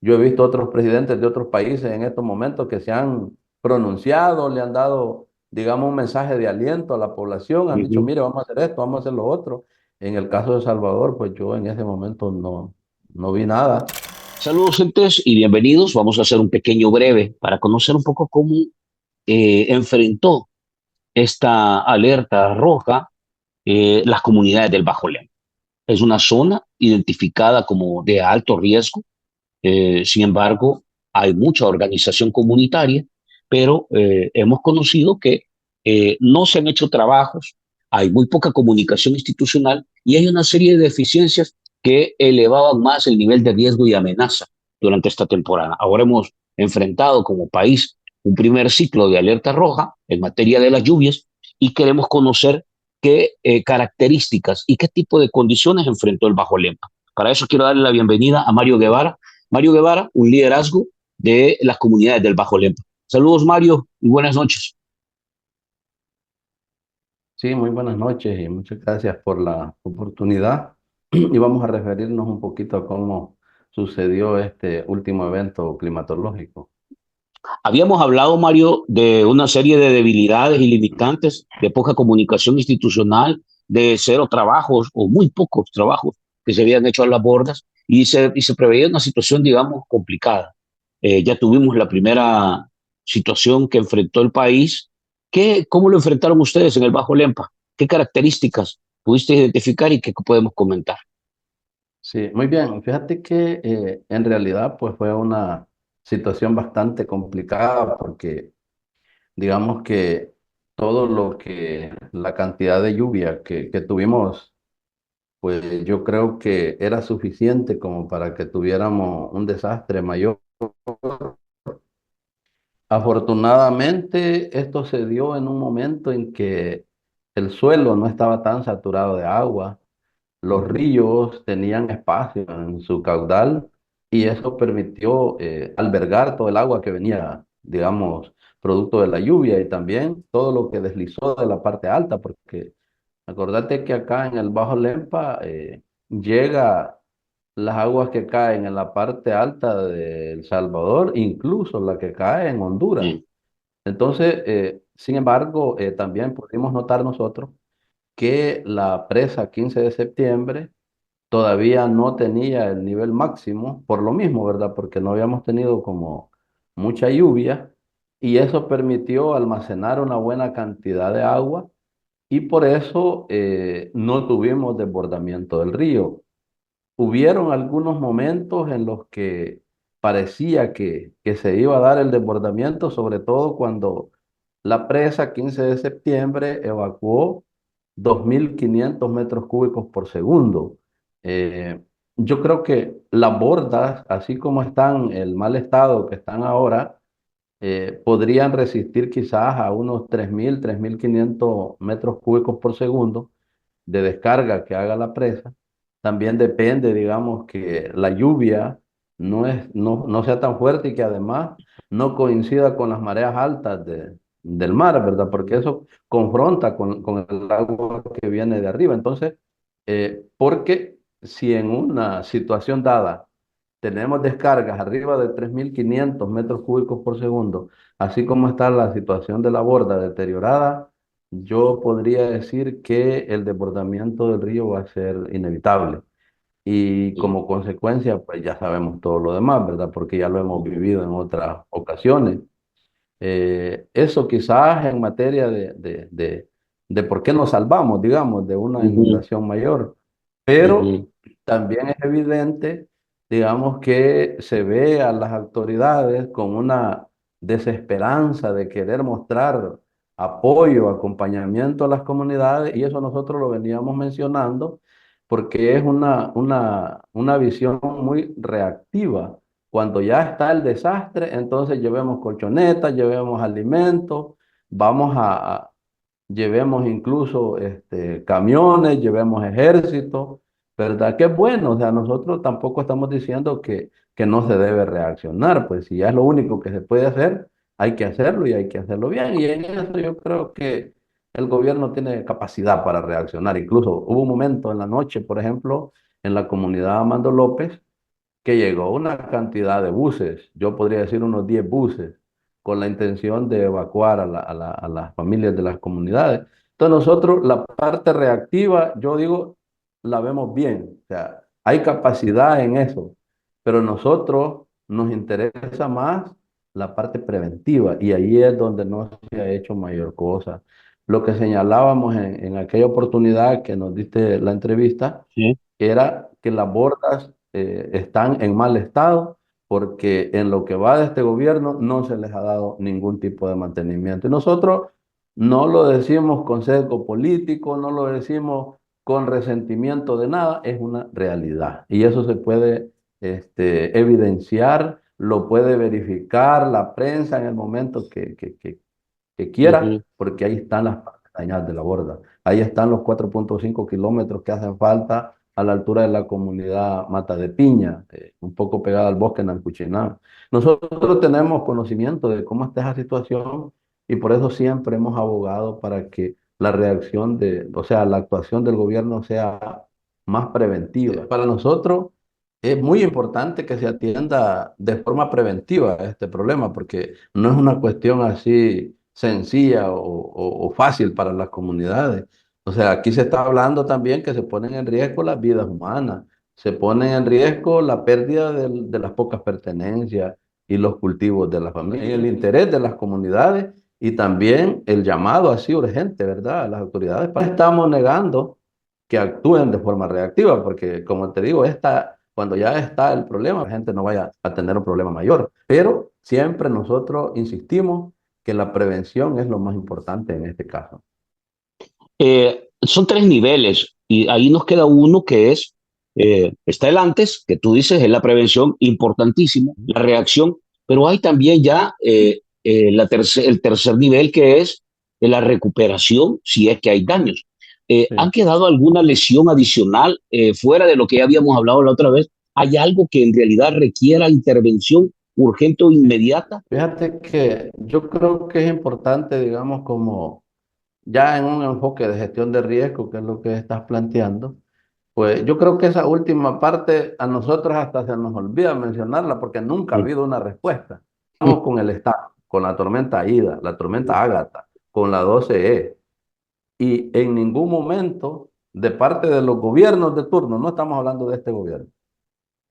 Yo he visto otros presidentes de otros países en estos momentos que se han pronunciado, le han dado, digamos, un mensaje de aliento a la población, han dicho, Ujú. mire, vamos a hacer esto, vamos a hacer lo otro. En el caso de Salvador, pues yo en ese momento no vi nada. Saludos, gentes, y bienvenidos. Vamos a hacer un pequeño breve para conocer un poco cómo enfrentó esta alerta roja las comunidades del Bajo Lema. Es una zona identificada como de alto riesgo. Sin embargo, hay mucha organización comunitaria, pero hemos conocido que no se han hecho trabajos, hay muy poca comunicación institucional y hay una serie de deficiencias que elevaban más el nivel de riesgo y amenaza durante esta temporada. Ahora hemos enfrentado como país un primer ciclo de alerta roja en materia de las lluvias y queremos conocer qué características y qué tipo de condiciones enfrentó el Bajo Lema. Para eso quiero darle la bienvenida a Mario Guevara. Mario Guevara, un liderazgo de las comunidades del Bajo Lempa. Saludos, Mario, y buenas noches. Sí, muy buenas noches y muchas gracias por la oportunidad. Y vamos a referirnos un poquito a cómo sucedió este último evento climatológico. Habíamos hablado, Mario, de una serie de debilidades y limitantes, de poca comunicación institucional, de cero trabajos o muy pocos trabajos que se habían hecho a las bordas y se preveía una situación, digamos, complicada. Ya tuvimos la primera situación que enfrentó el país. ¿Cómo lo enfrentaron ustedes en el Bajo Lempa? ¿Qué características pudiste identificar y qué podemos comentar? Sí, muy bien. Fíjate que en realidad pues fue una situación bastante complicada porque digamos que todo lo que la cantidad de lluvia que tuvimos, pues yo creo que era suficiente como para que tuviéramos un desastre mayor. Afortunadamente, esto se dio en un momento en que el suelo no estaba tan saturado de agua, los ríos tenían espacio en su caudal y eso permitió albergar todo el agua que venía, digamos, producto de la lluvia y también todo lo que deslizó de la parte alta, porque acordate que acá en el Bajo Lempa llega las aguas que caen en la parte alta de El Salvador, incluso la que cae en Honduras. Sí. Entonces, sin embargo, también pudimos notar nosotros que la presa 15 de septiembre todavía no tenía el nivel máximo, por lo mismo, ¿verdad? Porque no habíamos tenido como mucha lluvia y eso permitió almacenar una buena cantidad de agua y por eso no tuvimos desbordamiento del río. Hubieron algunos momentos en los que parecía que se iba a dar el desbordamiento, sobre todo cuando la presa 15 de septiembre evacuó 2.500 metros cúbicos por segundo. Eh, yo creo que las bordas, así como están, el mal estado que están ahora, podrían resistir quizás a unos 3.000, 3.500 metros cúbicos por segundo de descarga que haga la presa. También depende, digamos, que la lluvia no sea tan fuerte y que además no coincida con las mareas altas del mar, ¿verdad? Porque eso confronta con el agua que viene de arriba. Entonces, porque si en una situación dada tenemos descargas arriba de 3.500 metros cúbicos por segundo, así como está la situación de la borda deteriorada, yo podría decir que el desbordamiento del río va a ser inevitable. Y Sí. como consecuencia, pues ya sabemos todo lo demás, ¿verdad? Porque ya lo hemos vivido en otras ocasiones. Eso quizás en materia de por qué nos salvamos, digamos, de una Ujú, inundación mayor. Pero ujú. también es evidente, digamos, que se ve a las autoridades con una desesperanza de querer mostrar apoyo, acompañamiento a las comunidades, y eso nosotros lo veníamos mencionando porque es una visión muy reactiva. Cuando ya está el desastre, entonces llevemos colchonetas, llevemos alimentos, vamos llevemos incluso camiones, llevemos ejércitos, ¿verdad? Que es bueno, o sea, nosotros tampoco estamos diciendo que no se debe reaccionar, pues si ya es lo único que se puede hacer, hay que hacerlo y hay que hacerlo bien. Y en eso yo creo que el gobierno tiene capacidad para reaccionar. Incluso hubo un momento en la noche, por ejemplo, en la comunidad Amando López, que llegó una cantidad de buses, yo podría decir unos 10 buses, con la intención de evacuar a las familias de las comunidades. Entonces nosotros la parte reactiva, yo digo, la vemos bien, o sea, hay capacidad en eso, pero nosotros nos interesa más la parte preventiva y ahí es donde no se ha hecho mayor cosa. Lo que señalábamos en aquella oportunidad que nos diste la entrevista Sí. era que las bordas están en mal estado porque en lo que va de este gobierno no se les ha dado ningún tipo de mantenimiento. Y nosotros no lo decimos con sesgo político, no lo decimos con resentimiento de nada, es una realidad. Y eso se puede evidenciar, lo puede verificar la prensa en el momento que quiera, Ujú, porque ahí están las partes dañadas de la borda. Ahí están los 4,5 kilómetros que hacen falta a la altura de la comunidad Mata de Piña, un poco pegada al bosque Nancuchiná. Nosotros tenemos conocimiento de cómo está esa situación y por eso siempre hemos abogado para que la reacción o sea, la actuación del gobierno sea más preventiva. Para nosotros es muy importante que se atienda de forma preventiva este problema, porque no es una cuestión así sencilla o fácil para las comunidades. O sea, aquí se está hablando también que se ponen en riesgo las vidas humanas, se ponen en riesgo la pérdida de las pocas pertenencias y los cultivos de la familia, y el interés de las comunidades y también el llamado así urgente, ¿verdad? A las autoridades. Estamos negando que actúen de forma reactiva, porque como te digo, cuando ya está el problema, la gente no vaya a tener un problema mayor. Pero siempre nosotros insistimos que la prevención es lo más importante en este caso. Son tres niveles y ahí nos queda uno que es, está el antes, que tú dices es la prevención, importantísimo, la reacción, pero hay también ya el tercer nivel que es la recuperación si es que hay daños. ¿Ha Sí. quedado alguna lesión adicional fuera de lo que ya habíamos hablado la otra vez? ¿Hay algo que en realidad requiera intervención urgente o inmediata? Fíjate que yo creo que es importante, digamos, como ya en un enfoque de gestión de riesgo, que es lo que estás planteando, pues yo creo que esa última parte a nosotros hasta se nos olvida mencionarla porque nunca ha habido una respuesta. Estamos con el Estado, con la tormenta Ida, la tormenta Ágata, con la 12E, y en ningún momento de parte de los gobiernos de turno, no estamos hablando de este gobierno,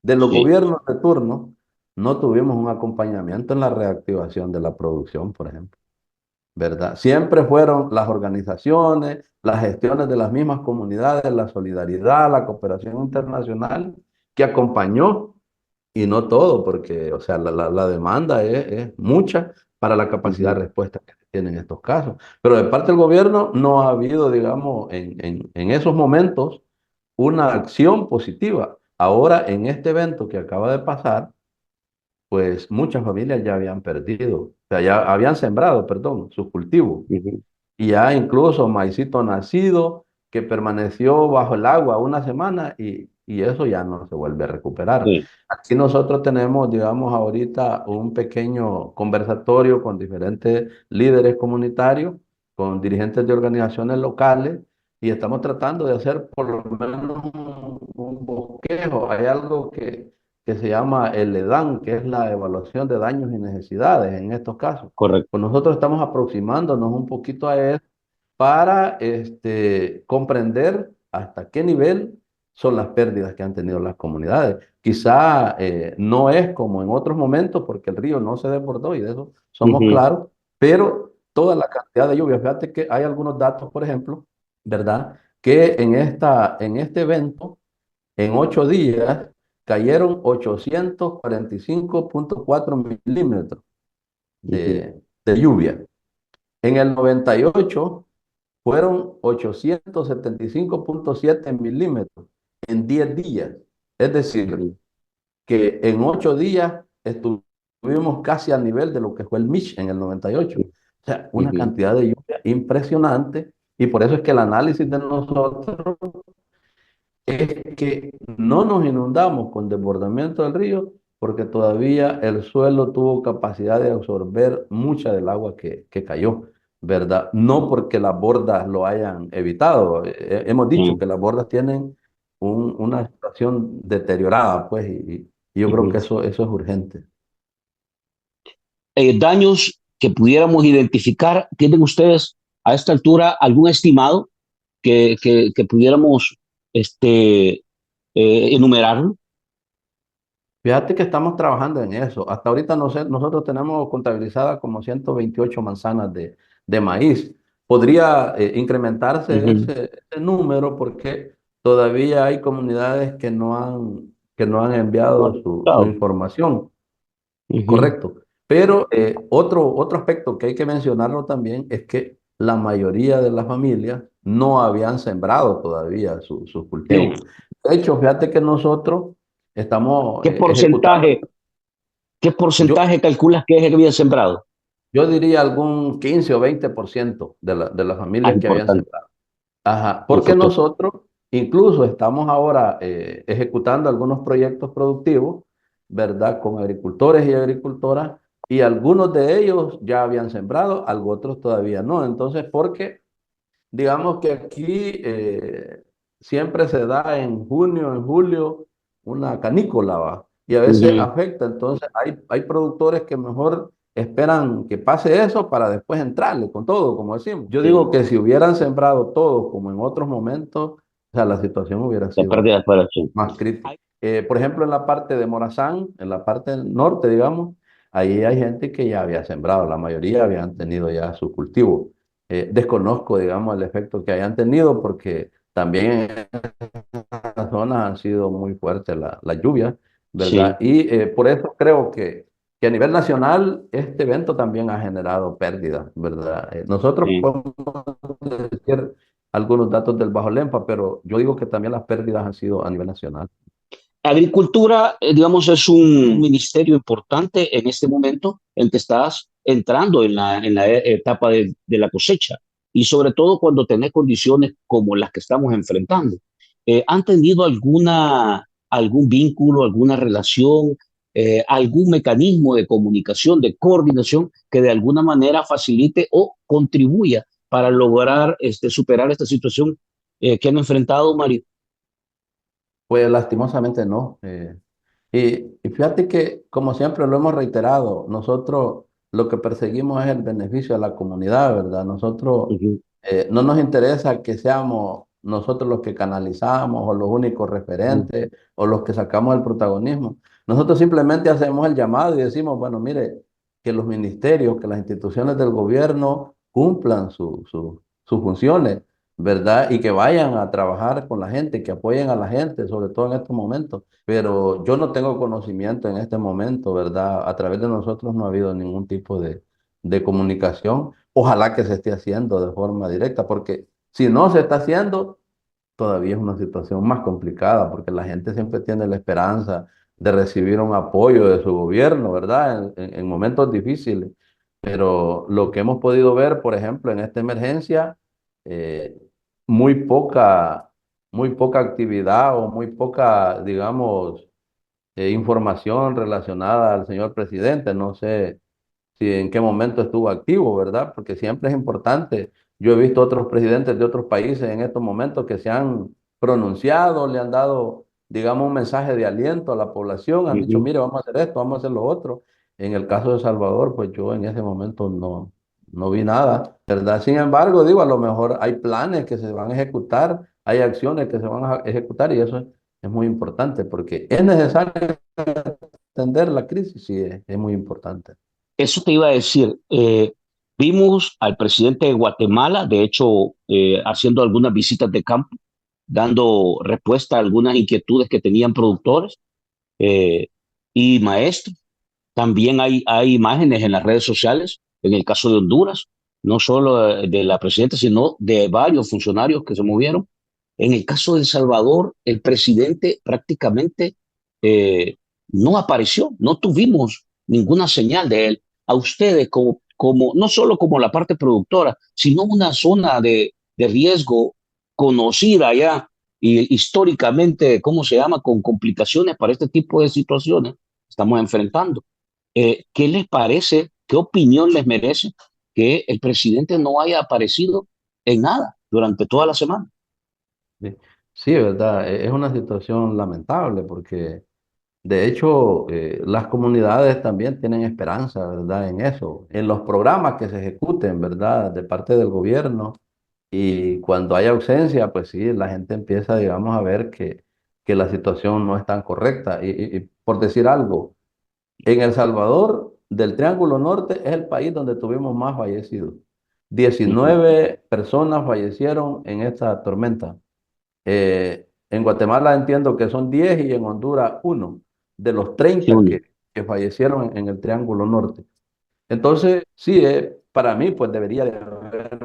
de los Sí. gobiernos de turno, no tuvimos un acompañamiento en la reactivación de la producción, por ejemplo. ¿Verdad? Siempre fueron las organizaciones, las gestiones de las mismas comunidades, la solidaridad, la cooperación internacional que acompañó y no todo, porque, o sea, la demanda es mucha para la capacidad Ujú, de respuesta que tienen estos casos. Pero de parte del gobierno no ha habido, digamos, en esos momentos una acción positiva. Ahora, en este evento que acaba de pasar, pues muchas familias ya habían perdido, o sea, ya habían sembrado, perdón, sus cultivos. ujú. Y ya incluso maicito nacido que permaneció bajo el agua una semana y eso ya no se vuelve a recuperar. Sí, Aquí nosotros tenemos, digamos, ahorita un pequeño conversatorio con diferentes líderes comunitarios, con dirigentes de organizaciones locales y estamos tratando de hacer por lo menos un bosquejo. Hay algo que se llama el EDAN, que es la evaluación de daños y necesidades en estos casos. correcto. Pues nosotros estamos aproximándonos un poquito a eso para comprender hasta qué nivel son las pérdidas que han tenido las comunidades. Quizá no es como en otros momentos porque el río no se desbordó y de eso somos Ujú, claros, pero toda la cantidad de lluvia, fíjate que hay algunos datos, por ejemplo, ¿verdad? Que en este evento, en 8 días, cayeron 845,4 milímetros ujú, de lluvia. En el 98 fueron 875,7 milímetros en 10 días. Es decir, ujú, que en 8 días estuvimos casi al nivel de lo que fue el Mitch en el 98. O sea, una ujú, cantidad de lluvia impresionante y por eso es que el análisis de nosotros es que no nos inundamos con desbordamiento del río porque todavía el suelo tuvo capacidad de absorber mucha del agua que cayó, ¿verdad? No porque las bordas lo hayan evitado. Hemos dicho ujú. que las bordas tienen una situación deteriorada, pues, Y yo creo que Ujú. eso es urgente. Daños que pudiéramos identificar, ¿tienen ustedes a esta altura algún estimado que pudiéramos este, enumerarlo? Fíjate que estamos trabajando en eso. Hasta ahorita no sé, nosotros tenemos contabilizadas como 128 manzanas de maíz. Podría incrementarse Ujú. ese número porque todavía hay comunidades que no han No enviado han su reportado. información. Ujú. Correcto. Pero otro aspecto que hay que mencionarlo también es que la mayoría de las familias no habían sembrado todavía sus Sí. cultivos. De hecho, fíjate que nosotros estamos ¿Qué ejecutando, porcentaje, qué yo, porcentaje calculas que es el que había sembrado? yo diría algún 15 o 20% de las Ah, familias que habían importante. sembrado. Ajá, porque Porque nosotros incluso estamos ahora ejecutando algunos proyectos productivos, ¿verdad? Con agricultores y agricultoras, y algunos de ellos ya habían sembrado, algo otros todavía no. Entonces, porque digamos que aquí siempre se da en junio, en julio, una canícula, ¿va? Y a veces ujú, afecta. Entonces, hay productores que mejor esperan que pase eso para después entrarle con todo, como decimos. Yo sí, digo que si hubieran sembrado todo como en otros momentos, o sea, la situación hubiera la pérdida sido de exploración. más crítica. Por ejemplo, en la parte de Morazán, en la parte del norte, digamos, ahí hay gente que ya había sembrado, la mayoría habían tenido ya su cultivo. Desconozco, digamos, el efecto que hayan tenido porque también en las zonas han sido muy fuertes las lluvias, ¿verdad? Sí, Y por eso creo que a nivel nacional este evento también ha generado pérdidas, ¿verdad? Nosotros sí. podemos decir algunos datos del Bajo Lempa, pero yo digo que también las pérdidas han sido a nivel nacional. Agricultura, digamos, es un ministerio importante en este momento en que estás entrando en la etapa de la cosecha y sobre todo cuando tenés condiciones como las que estamos enfrentando. ¿Han tenido algún vínculo, alguna relación, algún mecanismo de comunicación, de coordinación que de alguna manera facilite o contribuya para lograr superar esta situación que han enfrentado, Mario? Pues lastimosamente no. Y fíjate que, como siempre lo hemos reiterado, nosotros lo que perseguimos es el beneficio de la comunidad, ¿verdad? Nosotros Ujú, no nos interesa que seamos nosotros los que canalizamos o los únicos ujú, referentes o los que sacamos el protagonismo. Nosotros simplemente hacemos el llamado y decimos, bueno, mire, que los ministerios, que las instituciones del gobierno cumplan sus funciones, ¿verdad? Y que vayan a trabajar con la gente, que apoyen a la gente, sobre todo en estos momentos. Pero yo no tengo conocimiento en este momento, ¿verdad? A través de nosotros no ha habido ningún tipo de comunicación. Ojalá que se esté haciendo de forma directa, porque si no se está haciendo, todavía es una situación más complicada, porque la gente siempre tiene la esperanza de recibir un apoyo de su gobierno, ¿verdad? En momentos difíciles. Pero lo que hemos podido ver, por ejemplo, en esta emergencia, eh, muy poca, muy poca actividad o muy poca, digamos, información relacionada al señor presidente. No sé si en qué momento estuvo activo, ¿verdad? Porque siempre es importante. Yo he visto otros presidentes de otros países en estos momentos que se han pronunciado, le han dado, digamos, un mensaje de aliento a la población, han dicho, ujú. mire, vamos a hacer esto, vamos a hacer lo otro. En el caso de Salvador, pues yo en ese momento no vi nada, ¿verdad? Sin embargo, digo, a lo mejor hay planes que se van a ejecutar, hay acciones que se van a ejecutar y eso es muy importante porque es necesario entender la crisis, sí, es muy importante. Eso te iba a decir. Vimos al presidente de Guatemala, de hecho, haciendo algunas visitas de campo, dando respuesta a algunas inquietudes que tenían productores eh, y maestros. También hay imágenes en las redes sociales, en el caso de Honduras, no solo de la presidenta, sino de varios funcionarios que se movieron. En el caso de El Salvador, el presidente prácticamente eh, no apareció, no tuvimos ninguna señal de él. A ustedes, no solo como la parte productora, sino una zona de riesgo conocida ya y históricamente, ¿cómo se llama?, con complicaciones para este tipo de situaciones, estamos enfrentando. ¿Qué les parece? ¿Qué opinión les merece que el presidente no haya aparecido en nada durante toda la semana? Sí, sí, verdad, es una situación lamentable porque De hecho, las comunidades también tienen esperanza, ¿verdad? En eso, en los programas que se ejecuten, ¿verdad? De parte del gobierno. Y cuando hay ausencia, pues sí, la gente empieza, digamos, a ver que la situación no es tan correcta. Y por decir algo, en El Salvador, del Triángulo Norte, es el país donde tuvimos más fallecidos. Ujú. 19 personas fallecieron en esta tormenta. En Guatemala entiendo que son 10 y en Honduras uno de los Sí, 30 uno. que fallecieron en el Triángulo Norte. Entonces, sí, para mí, pues debería de haber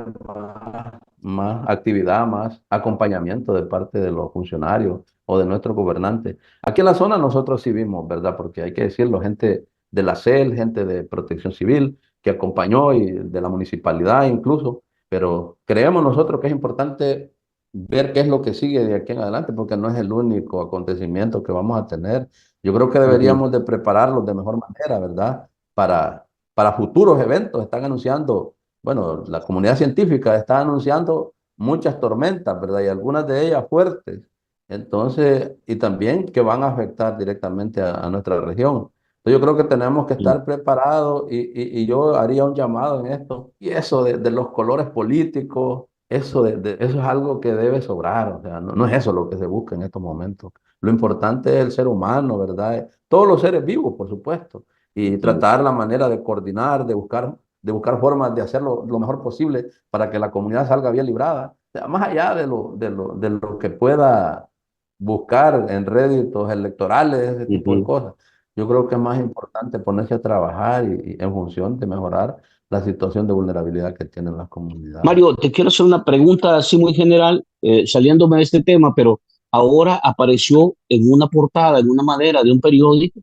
más actividad, más acompañamiento de parte de los funcionarios o de nuestros gobernantes. Aquí en la zona nosotros sí vimos, ¿verdad? Porque hay que decirlo, gente de la CEL, gente de Protección Civil, que acompañó y de la municipalidad incluso, pero creemos nosotros que es importante ver qué es lo que sigue de aquí en adelante, porque no es el único acontecimiento que vamos a tener. Yo creo que Ujú, deberíamos de prepararlos de mejor manera, ¿verdad? Para futuros eventos. Están anunciando, bueno, la comunidad científica está anunciando muchas tormentas, ¿verdad? Y algunas de ellas fuertes. Entonces, y también que van a afectar directamente a nuestra región. Entonces, yo creo que tenemos que ujú, estar preparados y yo haría un llamado en esto. Y eso de los colores políticos, eso, eso es algo que debe sobrar. O sea, no es eso lo que se busca en estos momentos. Lo importante es el ser humano, ¿verdad? Todos los seres vivos, por supuesto, y ujú, tratar la manera de coordinar, de buscar formas de hacerlo lo mejor posible para que la comunidad salga bien librada. O sea, más allá de lo que pueda buscar en réditos electorales, ese tipo de ujú. cosas. Yo creo que es más importante ponerse a trabajar y en función de mejorar la situación de vulnerabilidad que tienen las comunidades. Mario, te quiero hacer una pregunta así muy general, saliéndome de este tema, pero ahora apareció en una portada, en una madera de un periódico,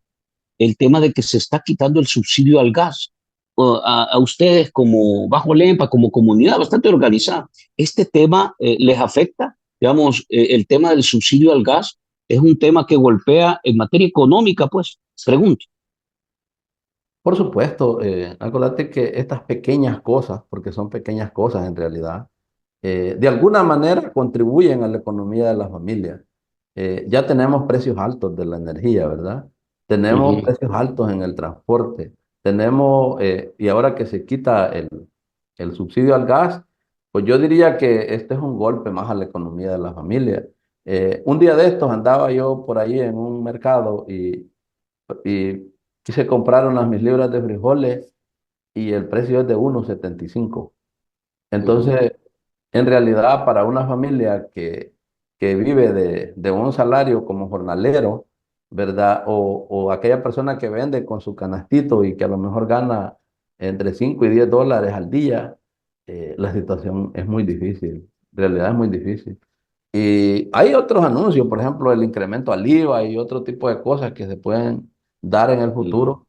el tema de que se está quitando el subsidio al gas. A ustedes como Bajo Lempa, como comunidad bastante organizada, ¿este tema les afecta? Digamos, el tema del subsidio al gas es un tema que golpea en materia económica, pues, pregunto. Por supuesto, acuérdate que estas pequeñas cosas, porque son pequeñas cosas en realidad, de alguna manera contribuyen a la economía de las familias. Ya tenemos precios altos de la energía, ¿verdad? Tenemos Ujú, precios altos en el transporte. Tenemos, y ahora que se quita el subsidio al gas, pues yo diría que este es un golpe más a la economía de las familias. Un día de estos andaba yo por ahí en un mercado y quise comprar mis libras de frijoles y el precio es de 1,75. ujú, Entonces, en realidad, para una familia que vive de un salario como jornalero, ¿verdad? O aquella persona que vende con su canastito y que a lo mejor gana entre 5 y 10 dólares al día, la situación es muy difícil. En realidad es muy difícil. Y hay otros anuncios, por ejemplo, el incremento al IVA y otro tipo de cosas que se pueden dar en el ujú, futuro.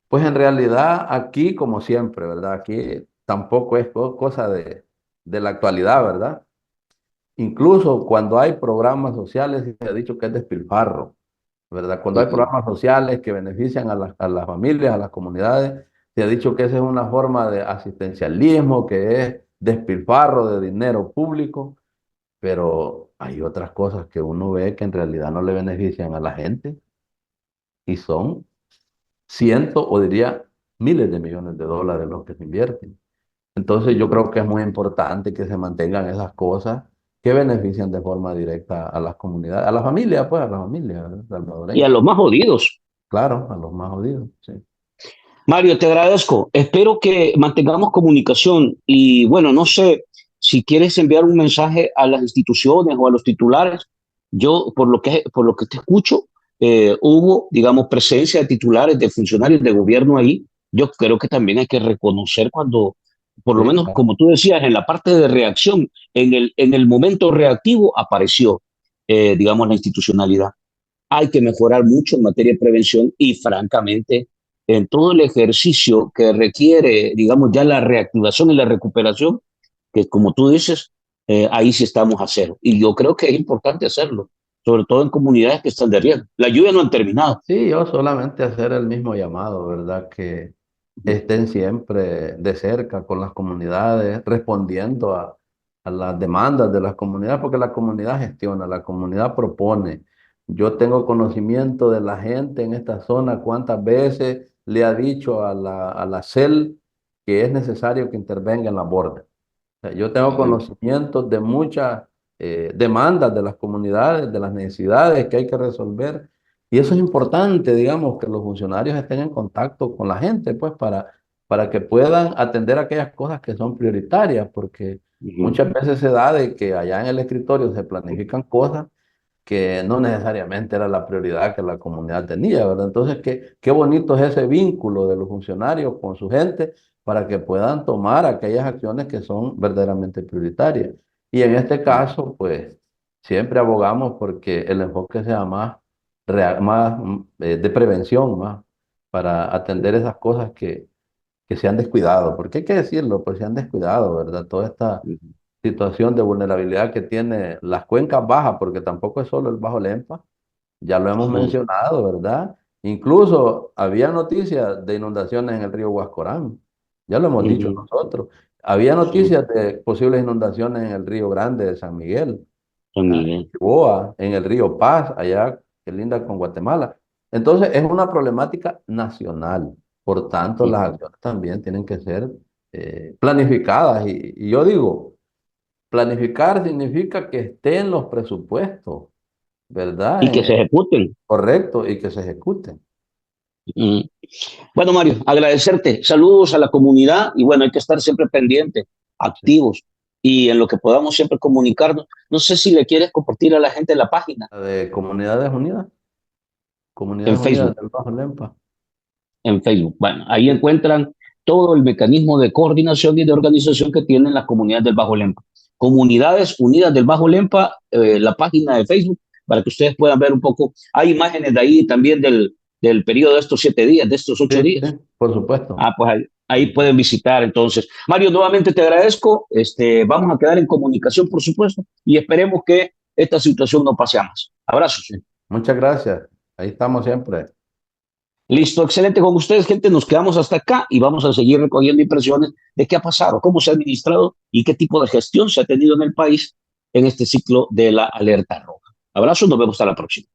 Pues en realidad aquí, como siempre, ¿verdad? Aquí tampoco es cosa de la actualidad, ¿verdad? Incluso cuando hay programas sociales, se ha dicho que es despilfarro, ¿verdad? Cuando hay ujú. programas sociales que benefician a las familias, a las comunidades, se ha dicho que esa es una forma de asistencialismo, que es despilfarro de dinero público, pero hay otras cosas que uno ve que en realidad no le benefician a la gente y son cientos o diría miles de millones de dólares los que se invierten. Entonces yo creo que es muy importante que se mantengan esas cosas que benefician de forma directa a las comunidades, a la familia, pues a la familia, ¿verdad? Y a Salvadoreña. los más jodidos. Claro, a los más jodidos, sí. Mario, te agradezco. Espero que mantengamos comunicación y bueno, no sé si quieres enviar un mensaje a las instituciones o a los titulares. Yo, por lo que te escucho, hubo, digamos, presencia de titulares, de funcionarios de gobierno ahí. Yo creo que también hay que reconocer cuando, por lo Sí, menos claro. como tú decías, en la parte de reacción, en el momento reactivo apareció, digamos, la institucionalidad. Hay que mejorar mucho en materia de prevención y francamente en todo el ejercicio que requiere, digamos, ya la reactivación y la recuperación, que como tú dices, ahí sí estamos a cero. Y yo creo que es importante hacerlo, sobre todo en comunidades que están de riesgo. La lluvia no ha terminado. Sí, yo solamente hacer el mismo llamado, ¿verdad? Que estén siempre de cerca con las comunidades, respondiendo a las demandas de las comunidades, porque la comunidad gestiona, la comunidad propone. Yo tengo conocimiento de la gente en esta zona, cuántas veces le ha dicho a la CEL que es necesario que intervenga en la borda. Sea, yo tengo Ujú, conocimiento de muchas demandas de las comunidades, de las necesidades que hay que resolver. Y eso es importante, digamos, que los funcionarios estén en contacto con la gente, pues, para que puedan atender aquellas cosas que son prioritarias, porque ujú, muchas veces se da de que allá en el escritorio se planifican cosas que no necesariamente era la prioridad que la comunidad tenía, ¿verdad? Entonces, qué bonito es ese vínculo de los funcionarios con su gente para que puedan tomar aquellas acciones que son verdaderamente prioritarias. Y en este caso, pues, siempre abogamos porque el enfoque sea más, más de prevención, más para atender esas cosas que se han descuidado, porque hay que decirlo, pues se han descuidado, ¿verdad? Toda esta ujú, situación de vulnerabilidad que tiene las cuencas bajas, porque tampoco es solo el Bajo Lempa, ya lo hemos ujú, mencionado, ¿verdad? Incluso había noticias de inundaciones en el río Huascorán, ya lo hemos dicho ujú, nosotros. Había sí, noticias de posibles inundaciones en el río Grande de San Miguel, San en Miguel. Chiboa, en el río Paz, allá que linda con Guatemala. Entonces, es una problemática nacional. Por tanto, las Ujú. acciones también tienen que ser planificadas. Y yo digo, planificar significa que estén los presupuestos, ¿verdad? Y que se ejecuten. Correcto, y que se ejecuten. Mm. Bueno, Mario, agradecerte. Saludos a la comunidad y bueno, hay que estar siempre pendientes, Sí. activos y en lo que podamos siempre comunicarnos. No sé si le quieres compartir a la gente la página La de en Comunidades Unidas Facebook, del Bajo Lempa. en Facebook. Bueno, ahí Sí, encuentran todo el mecanismo de coordinación y de organización que tienen las comunidades del Bajo Lempa. Comunidades Unidas del Bajo Lempa, la página de Facebook, para que ustedes puedan ver un poco. Hay imágenes de ahí también del periodo de estos 7 días, de estos ocho sí, días. sí, por supuesto. Ah, pues ahí pueden visitar entonces. Mario, nuevamente te agradezco. Vamos a quedar en comunicación, por supuesto, y esperemos que esta situación no pase a más. Abrazos. Sí. Muchas gracias. Ahí estamos siempre. Listo, excelente con ustedes, gente. Nos quedamos hasta acá y vamos a seguir recogiendo impresiones de qué ha pasado, cómo se ha administrado y qué tipo de gestión se ha tenido en el país en este ciclo de la alerta roja. Abrazos, nos vemos hasta la próxima.